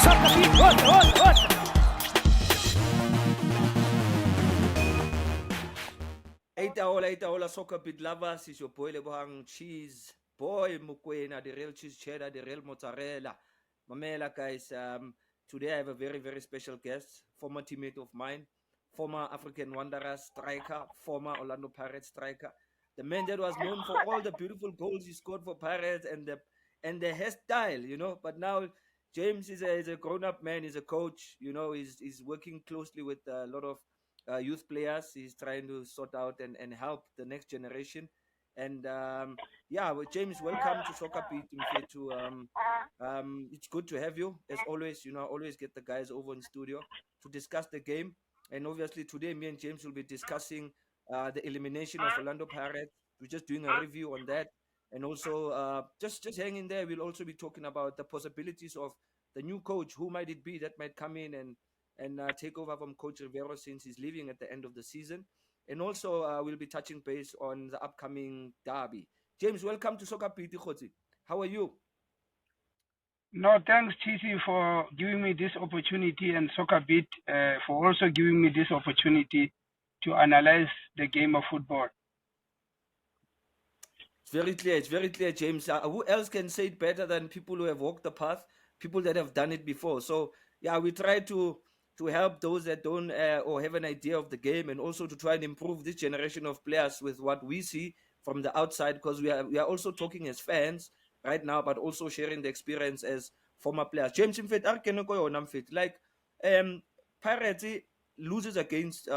SoccerBeat, what? Eita, SoccerBeat lovers, is your boy Lebohang Cheezboy Mokoena, the real cheese cheddar, the real mozzarella. Mamela, guys, today I have a very, very special guest, former teammate of mine, former African Wanderers striker, former Orlando Pirates striker, the man that was known for all the beautiful goals he scored for Pirates and the hairstyle, you know. But now James is a grown-up man, he's a coach, you know, he's working closely with a lot of youth players. He's trying to sort out and help the next generation. And well, James, welcome to SoccerBeat. It's good to have you. As always, you know, I always get the guys over in studio to discuss the game. And obviously today, me and James will be discussing the elimination of Orlando Pirates. We're just doing a review on that. And also, just hang in there. We'll also be talking about the possibilities of the new coach. Who might it be that might come in and take over from Coach Riveiro since he's leaving at the end of the season. And also, we'll be touching base on the upcoming derby. James, welcome to SoccerBeat. How are you? No, thanks, Cheezy, for giving me this opportunity, and SoccerBeat for also giving me this opportunity to analyze the game of football. It's very clear, James. Who else can say it better than people who have walked the path, people that have done it before? So, yeah, we try to help those that don't or have an idea of the game, and also to try and improve this generation of players with what we see from the outside, because we are also talking as fans right now, but also sharing the experience as former players. James, in fact, like Pirates loses against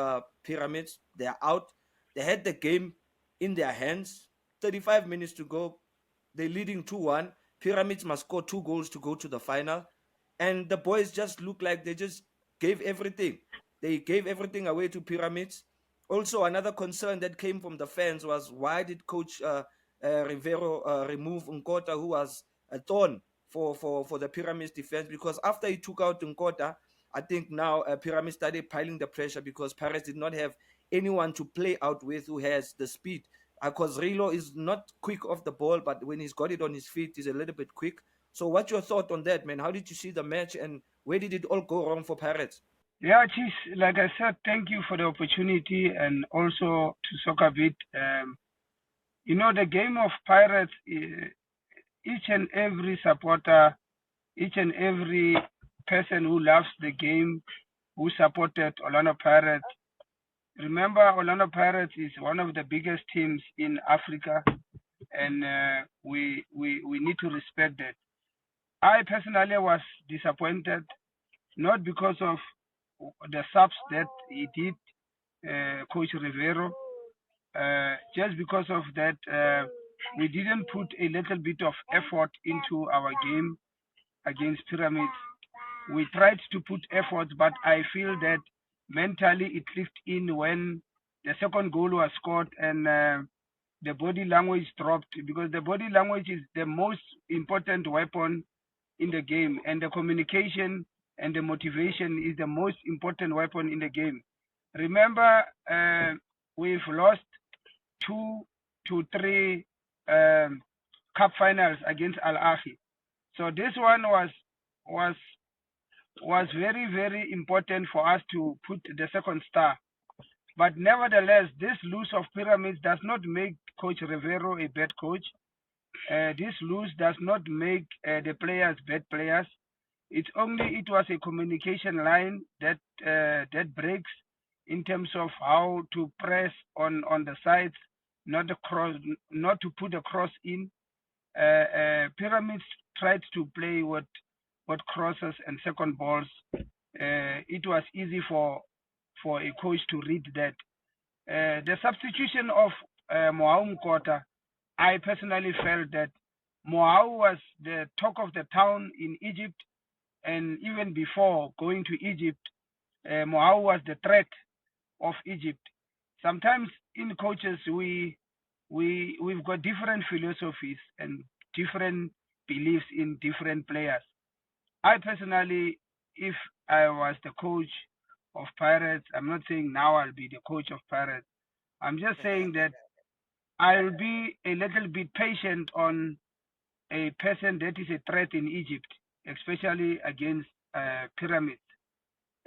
Pyramids. They are out. They had the game in their hands. 35 minutes to go. They're leading 2-1. Pyramids must score 2 goals to go to the final. And the boys just look like they just gave everything. They gave everything away to Pyramids. Also, another concern that came from the fans was, why did Coach Riveiro remove Nkota, who was a thorn for the Pyramids defense? Because after he took out Nkota, I think now Pyramids started piling the pressure, because Pirates did not have anyone to play out with who has the speed. Because Rilo is not quick off the ball, but when he's got it on his feet, he's a little bit quick. So what's your thought on that, man? How did you see the match, and where did it all go wrong for Pirates? Yeah, Cheese, like I said, thank you for the opportunity, and also to SoccerBeat. You know, the game of Pirates, each and every supporter, each and every person who loves the game, who supported Orlando Pirates. Remember, Orlando Pirates is one of the biggest teams in Africa, and we need to respect that. I personally was disappointed, not because of the subs that he did, Coach Riveiro, just because of that we didn't put a little bit of effort into our game against Pyramids. We tried to put effort, but I feel that mentally it clicked in when the second goal was scored, and the body language dropped, because the body language is the most important weapon in the game, and the communication and the motivation is the most important weapon in the game. Remember, we've lost 2 to 3 cup finals against Al Ahly. So this one was very, very important for us to put the second star. But nevertheless, this lose of Pyramids does not make Coach Riveiro a bad coach. This lose does not make the players bad players. It was a communication line that breaks in terms of how to press on the sides, not to put a cross in. Pyramids tried to play what crosses and second balls. It was easy for a coach to read that. The substitution of Nkota, I personally felt that Moau was the talk of the town in Egypt, and even before going to Egypt, Moau was the threat of Egypt. Sometimes in coaches we've got different philosophies and different beliefs in different players. I personally, if I was the coach of Pirates, I'm not saying now I'll be the coach of Pirates. I'm just saying that I'll be a little bit patient on a person that is a threat in Egypt, especially against pyramid.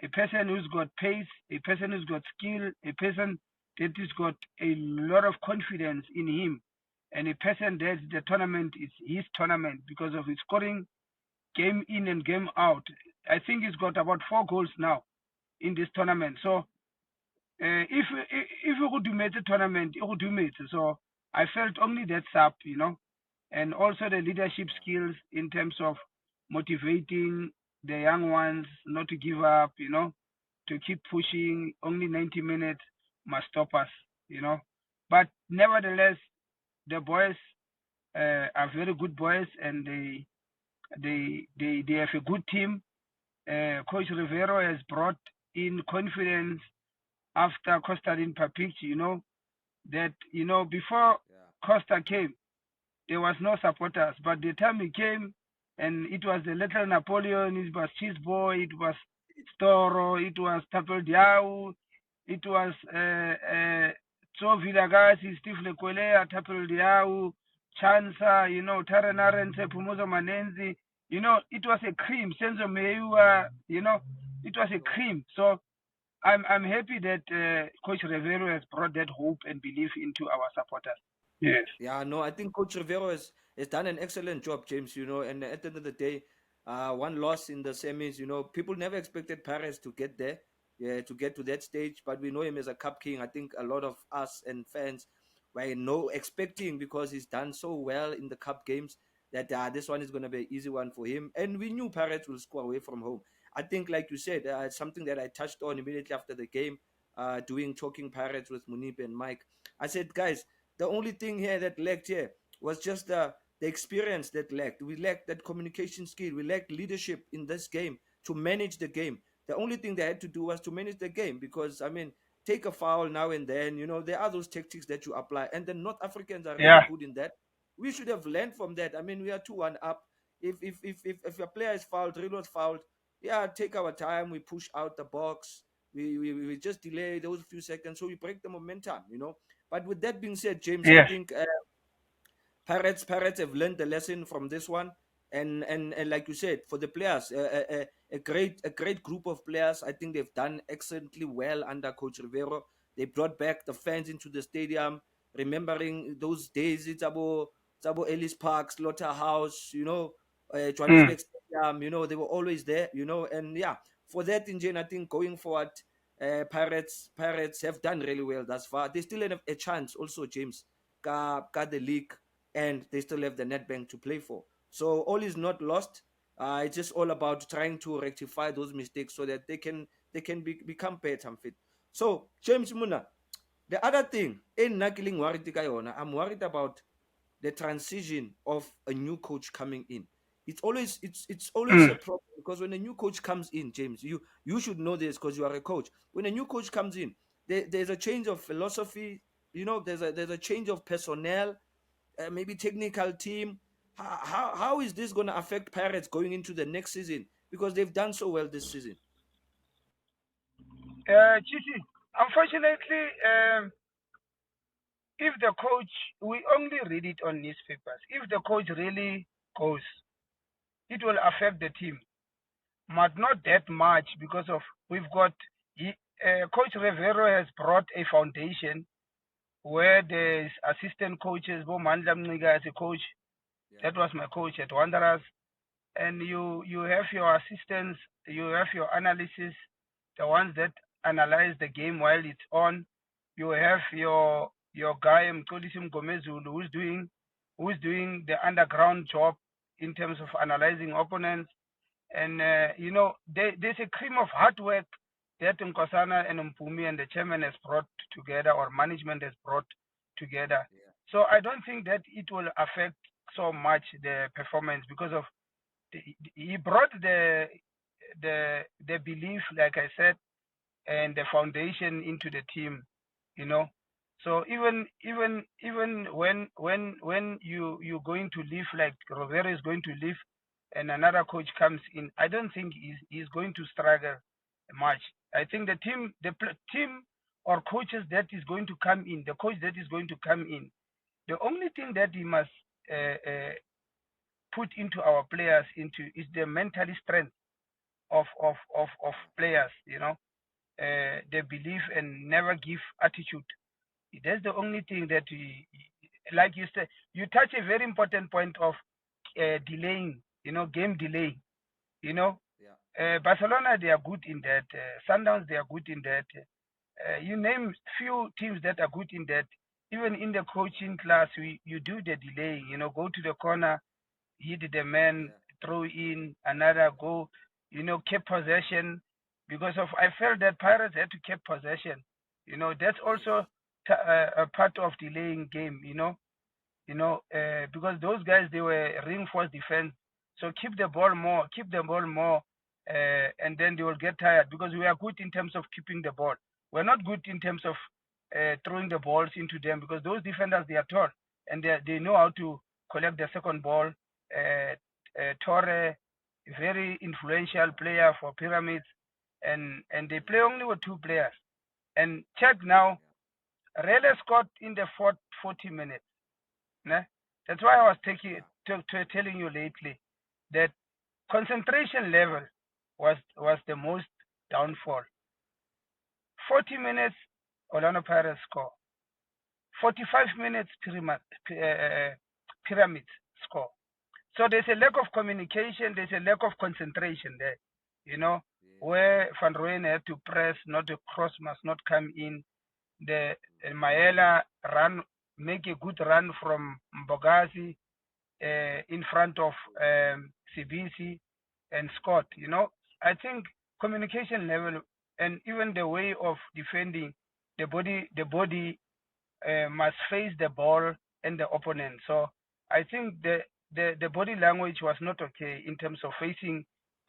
A person who's got pace, a person who's got skill, a person that has got a lot of confidence in him, and a person that the tournament is his tournament because of his scoring game in and game out. I think he's got about 4 goals now in this tournament. So if we could do the tournament, it would do it. So I felt only that's up, and also the leadership skills in terms of motivating the young ones not to give up, to keep pushing. Only 90 minutes must stop us. But nevertheless, the boys are very good boys, and they have a good team. Coach Riveiro has brought in confidence after Costa didn't Papic, that, before Costa came, there was no supporters. But the time he came, and it was the little Napoleon, it was Cheezboy, it was Storo, it was Tapel Diau, it was Tso Vilagasi, Steve Lekwelea, Tapel Diau, Chansa, Taranarence, Pumuzo Manenzi, it was a cream. Senzo Meiwa, it was a cream. So I'm happy that Coach Riveiro has brought that hope and belief into our supporters. Yes. Yeah, no, I think Coach Rivero has done an excellent job, James, and at the end of the day, one loss in the semis, people never expected Paris to get there, to get to that stage, but we know him as a cup king. I think a lot of us and fans were expecting, because he's done so well in the cup games, that this one is going to be an easy one for him. And we knew Paris will score away from home. I think, like you said, something that I touched on immediately after the game, doing Talking Pirates with Munipe and Mike. I said, guys, the only thing here that lacked here was just the experience that lacked. We lacked that communication skill. We lacked leadership in this game to manage the game. The only thing they had to do was to manage the game, because, take a foul now and then. There are those tactics that you apply, and the North Africans are really good in that. We should have learned from that. We are 2-1 up. If your player is fouled, Rillo's fouled, take our time. We push out the box. We just delay those few seconds, so we break the momentum. But with that being said, James, I think Pirates have learned the lesson from this one, and like you said, for the players, a great group of players. I think they've done excellently well under Coach Rivero. They brought back the fans into the stadium, remembering those days. It's about Ellis Park, Slaughterhouse, Johannesburg Stadium. They were always there, and for that, in Jane, I think going forward, Pirates have done really well thus far. They still have a chance also, James, got the league, and they still have the Netbank to play for. So all is not lost. It's just all about trying to rectify those mistakes so that they can become better and fit. So, James Muna, the other thing, I'm worried about the transition of a new coach coming in. It's always a problem, because when a new coach comes in, James, you should know this because you are a coach. When a new coach comes in, there's a change of philosophy. There's a change of personnel, maybe technical team. How is this going to affect Pirates going into the next season, because they've done so well this season? Chisi, unfortunately, if the coach, we only read it on newspapers. If the coach really goes, it will affect the team, but not that much, because of we've got Coach Riveiro has brought a foundation where there's assistant coaches. Bo Mandla Mniga as a coach, that was my coach at Wanderers, and you have your assistants, you have your analysis, the ones that analyze the game while it's on. You have your guy Mkolisim Gomezulu who's doing the underground job in terms of analyzing opponents. And there's a cream of hard work that Nkosana and Mpumi and the chairman has brought together, or management has brought together. So I don't think that it will affect so much the performance, because of he brought the belief, like I said, and the foundation into the team. So even when you're going to leave, like Rivero is going to leave, and another coach comes in, I don't think he's going to struggle much. I think the team or coaches that is going to come in, the coach that is going to come in, the only thing that he must put into our players is the mental strength. of players, they believe and never give attitude. That's the only thing that like you said, you touch a very important point of delaying, game delay. Barcelona, they are good in that. Sundowns, they are good in that. You name few teams that are good in that. Even in the coaching class, you do the delaying. Go to the corner, hit the man, throw in another go. Keep possession because of I felt that Pirates had to keep possession. That's also a part of delaying game. Because those guys they were reinforced defense. So keep the ball more, and then they will get tired because we are good in terms of keeping the ball. We're not good in terms of throwing the balls into them because those defenders they are tall and they know how to collect the second ball. Torre, very influential player for Pyramids, and they play only with two players. And check now, Rele scored in the 40 minutes. Né? That's why I was telling you lately that concentration level was the most downfall. 40 minutes, Orlando Pirates score. 45 minutes, Pyramids score. So there's a lack of communication, there's a lack of concentration there, where Van Rooyen had to press, not the cross must not come in. The Maela make a good run from Mbogazi in front of CBC and Scott. I think communication level and even the way of defending the body must face the ball and the opponent. So I think the body language was not okay in terms of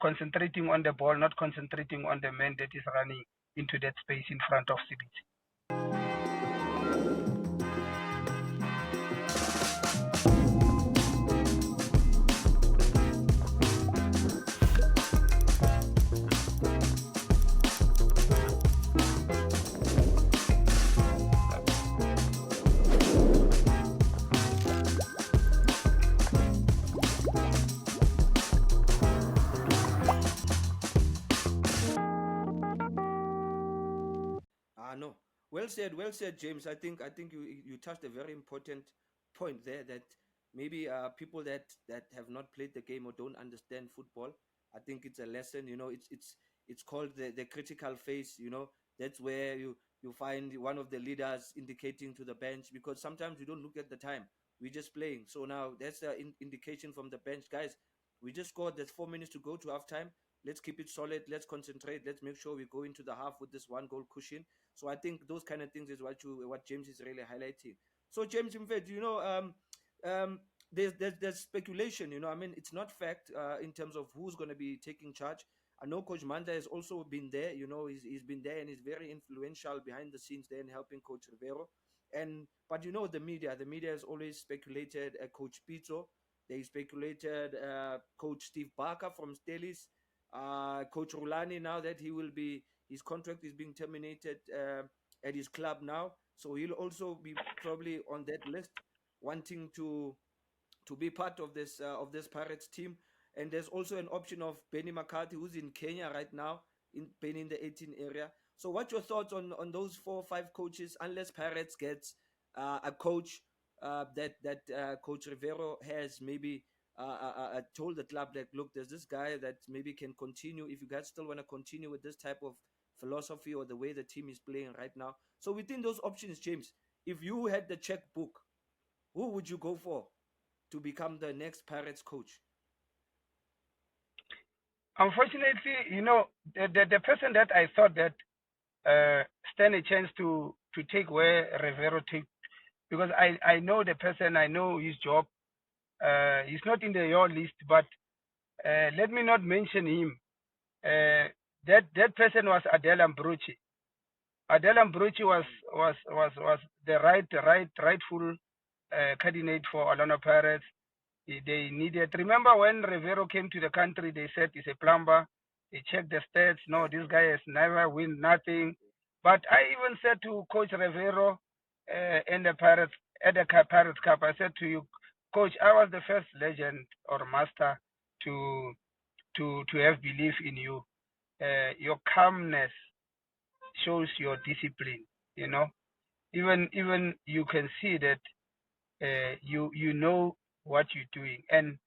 concentrating on the ball, not concentrating on the man that is running into that space in front of CBC. No. Well said, James. I think you touched a very important point there that maybe people that have not played the game or don't understand football, I think it's a lesson. It's called the critical phase. That's where you find one of the leaders indicating to the bench because sometimes we don't look at the time. We're just playing. So now that's the indication from the bench, guys. We just scored. There's 4 minutes to go to halftime. Let's keep it solid. Let's concentrate. Let's make sure we go into the half with this one goal cushion. So I think those kind of things is what James is really highlighting. So James, in fact, there's speculation. I mean, it's not fact in terms of who's going to be taking charge. I know Coach Manda has also been there. He's been there and he's very influential behind the scenes there in helping Coach Riveiro. But the media has always speculated Coach Pizzo. They speculated Coach Steve Barker from Stelis. Coach Rulani, now that his contract is being terminated at his club now, so he'll also be probably on that list, wanting to be part of this Pirates team. And there's also an option of Benny McCarthy, who's in Kenya right now, in the 18 area. So what's your thoughts on those 4 or 5 coaches, unless Pirates gets a coach that Coach Riveiro has maybe told the club that, look, there's this guy that maybe can continue if you guys still want to continue with this type of philosophy or the way the team is playing right now. So within those options, James, if you had the checkbook, who would you go for to become the next Pirates coach? Unfortunately, the person that I thought that stand a chance to take where Riveiro take, because I know the person, I know his job. He's not in your list, but let me not mention him. That person was Adel Ambrucci. Adel Ambrucci was the rightful candidate for Orlando Pirates. They needed. Remember when Riveiro came to the country, they said he's a plumber. They checked the stats. No, this guy has never win nothing. But I even said to Coach Riveiro in the Pirates at the Pirates Cup, I said to you, Coach, I was the first legend or master to have belief in you. your calmness shows your discipline. You know, even you can see that you know what you're doing, and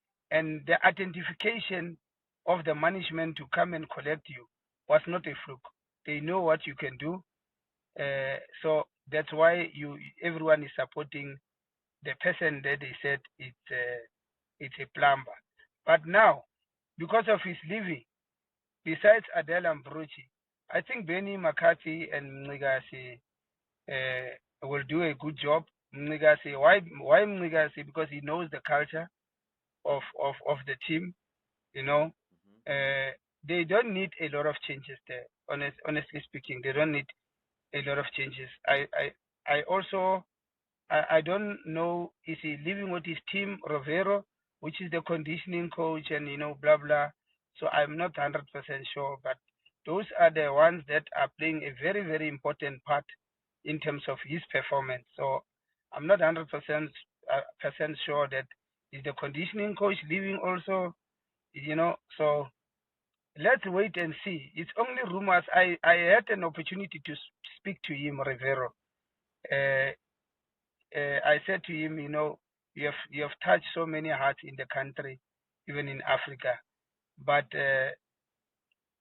the identification of the management to come and collect you was not a fluke. They know what you can do, so that's why everyone is supporting the person that they said it's a plumber. But now, because of his leaving, besides Adele and Brucci, I think Benny McCarthy and Mnigasi will do a good job. Mnigasi, why Mnigasi? Because he knows the culture of the team. You know, they don't need a lot of changes there. Honestly speaking, they don't need a lot of changes. I also I don't know, is he living with his team, Riveiro, which is the conditioning coach, and blah blah. So I'm not 100% sure, but those are the ones that are playing a very very important part in terms of his performance. So I'm not 100% sure that is the conditioning coach leaving also. So let's wait and see. It's only rumors. I had an opportunity to speak to him, Riveiro. Uh, I said to him, you have touched so many hearts in the country, even in Africa. But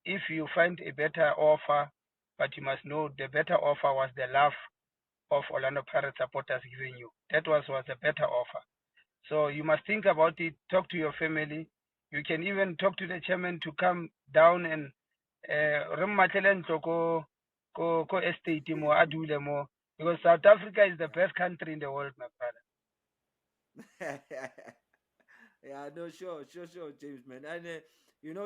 if you find a better offer, but you must know the better offer was the love of Orlando Pirates supporters giving you. That was a better offer. So you must think about it. Talk to your family. You can even talk to the chairman to come down and ko estate mo adule mo, because South Africa is the best country in the world, my brother. Yeah, no, sure, James, man. And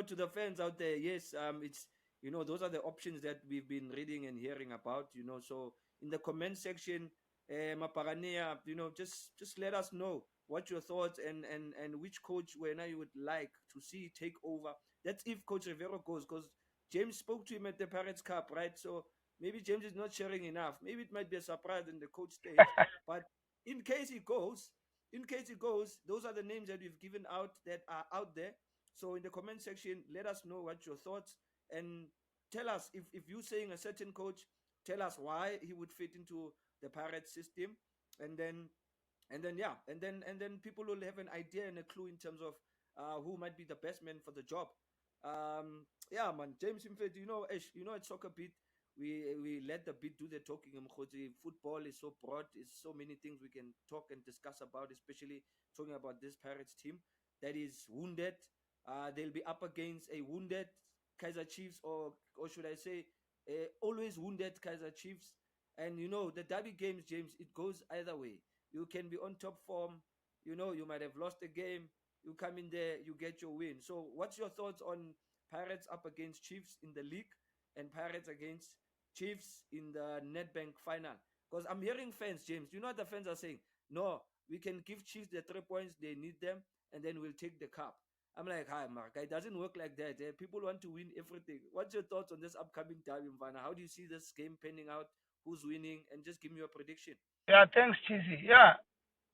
to the fans out there, yes, it's those are the options that we've been reading and hearing about. So in the comment section, Maparania, just let us know what your thoughts and which coach when you would like to see take over. That's if Coach Riveiro goes, because James spoke to him at the Pirates Cup, right? So maybe James is not sharing enough. Maybe it might be a surprise and the coach stays, but in case he goes those are the names that we've given out that are out there. So in the comment section, let us know what your thoughts, and tell us if you're saying a certain coach, tell us why he would fit into the Pirates system, and then people will have an idea and a clue in terms of who might be the best man for the job. Yeah, man, James Mfet, at SoccerBeat, we let the beat do the talking. Football is so broad, it's so many things we can talk and discuss about, especially talking about this Pirates team that is wounded. They'll be up against a wounded Kaiser Chiefs, or should I say, always wounded Kaiser Chiefs. And the derby games, James, it goes either way. You can be on top form, you might have lost a game, you come in there, you get your win. So what's your thoughts on Pirates up against Chiefs in the league and Pirates against Chiefs in the Nedbank final? Because I'm hearing fans, James, you know what the fans are saying? No, we can give Chiefs the 3 points, they need them, and then we'll take the cup. I'm like, hi, Mark, it doesn't work like that. People want to win everything. What's your thoughts on this upcoming derby, Mvana? How do you see this game panning out? Who's winning? And just give me your prediction. Yeah, thanks, Cheesy. Yeah,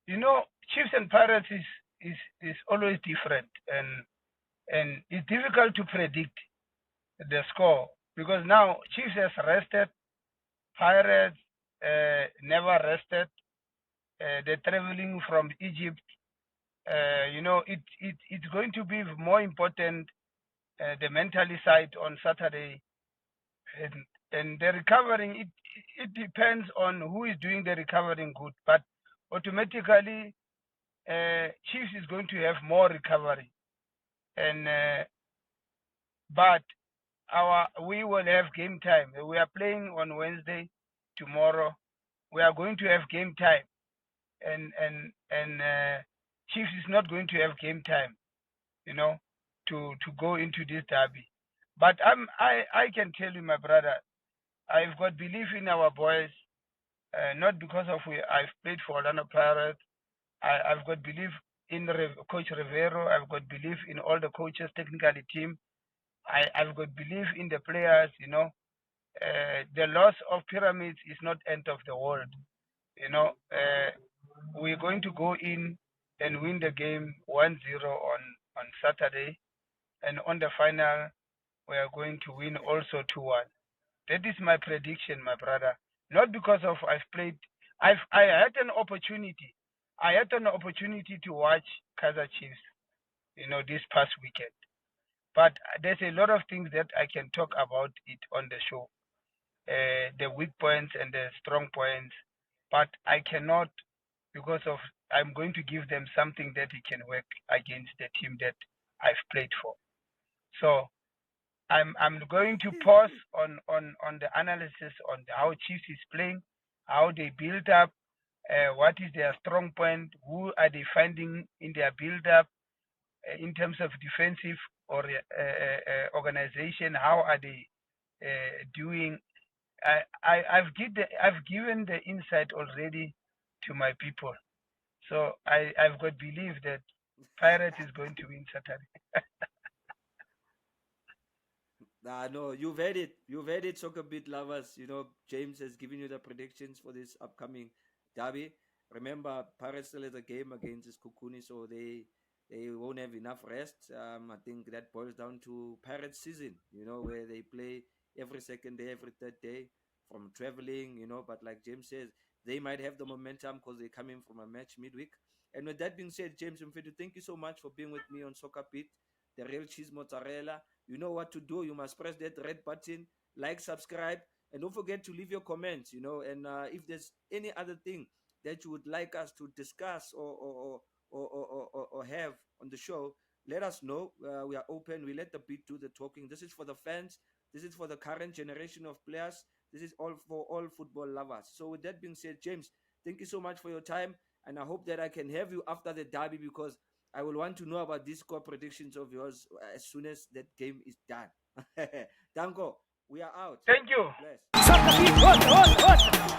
Chiefs and Pirates is always different, and it's difficult to predict the score because now Chiefs has rested, Pirates never rested. They're traveling from Egypt. It's going to be more important the mentally side on Saturday, and the recovering. It depends on who is doing the recovering good, but automatically Chiefs is going to have more recovery, and but we will have game time. We are playing on Wednesday, tomorrow. We are going to have game time, and Chiefs is not going to have game time, you know, to go into this derby. But I can tell you, my brother, I've got belief in our boys. Not because of I've played for Orlando Pirates. I've got belief in Coach Riveiro. I've got belief in all the coaches, technical team. I've got belief in the players. The loss of pyramids is not end of the world. We're going to go in and win the game 1-0 on Saturday, and on the final we are going to win also 2-1. That is my prediction, my brother. Not because of I've played. I had an opportunity. I had an opportunity to watch Kaizer Chiefs, this past weekend. But there's a lot of things that I can talk about it on the show, the weak points and the strong points. But I cannot because of I'm going to give them something that it can work against the team that I've played for. So I'm going to pause on the analysis on how Chiefs is playing, how they build up, what is their strong point, who are they finding in their build up in terms of defensive or organization, how are they doing. I've given the insight already to my people, so I've got belief that Pirates is going to win Saturday. Nah, no, you've heard it. You've heard it, soccer beat lovers. James has given you the predictions for this upcoming derby. Remember, Paris still has a game against this Kukuni, so they won't have enough rest. I think that boils down to Pirates season, where they play every second day, every third day from traveling, But like James says, they might have the momentum because they're coming from a match midweek. And with that being said, James Mothibi, thank you so much for being with me on Soccer Beat, the real cheese mozzarella. You know what to do. You must press that red button, like, subscribe, and don't forget to leave your comments. And if there's any other thing that you would like us to discuss or have on the show, let us know. We are open. We let the beat do the talking. This is for the fans. This is for the current generation of players. This is all for all football lovers. So with that being said, James, thank you so much for your time, and I hope that I can have you after the derby because I will want to know about these score predictions of yours as soon as that game is done. Danko, we are out. Thank you. Bless.